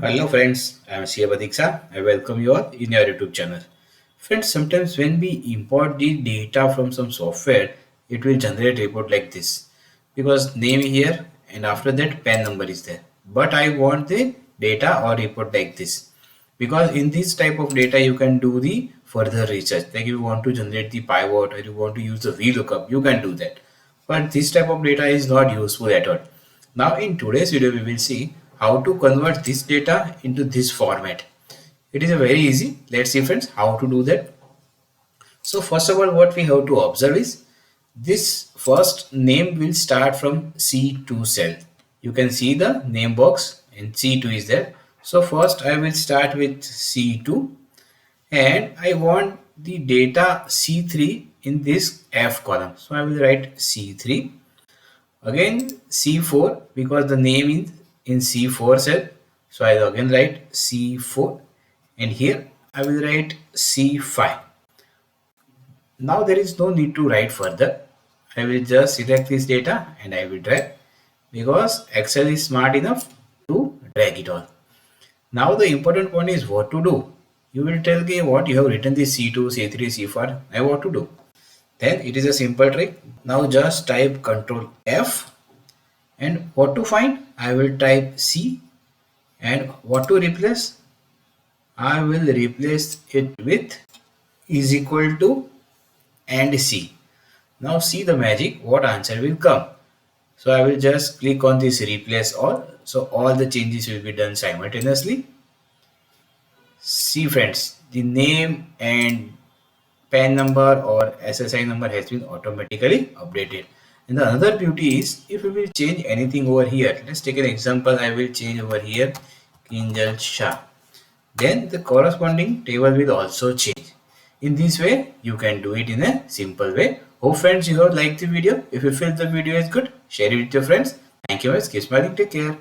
Hello friends, I am Shiva Diksha. I welcome you all in your YouTube channel. Friends, sometimes when we import the data from some software, it will generate report like this. Because name here and after that PAN number is there. But I want the data or report like this. Because in this type of data you can do the further research. Like if you want to generate the pivot or you want to use the VLOOKUP, you can do that. But this type of data is not useful at all. Now in today's video we will see how to convert this data into this format. It is a very easy. Let's see friends how to do that. So first of all what we have to observe is this first name will start from C2 cell. You can see the name box and C2 is there. So first I will start with C2 and I want the data C3 in this F column. So I will write C3. Again C4 because the name is in C4 cell. So I will again write C4 and here I will write C5. Now there is no need to write further. I will just select this data and I will drag because Excel is smart enough to drag it all. Now the important point is what to do. You will tell me what you have written this C2, C3, C4. I what to do. Then it is a simple trick. Now just type Control F and what to find? I will type C and what to replace? I will replace it with is equal to and C. Now see the magic, what answer will come. So I will just click on this replace all. So all the changes will be done simultaneously. See friends, the name and PAN number or SSI number has been automatically updated. And the another beauty is if we will change anything over here, let's take an example. I will change over here Kinjal Shah. Then the corresponding table will also change. In this way, you can do it in a simple way. Hope friends you have liked the video. If you feel the video is good, share it with your friends. Thank you guys. Keep smiling. Take care.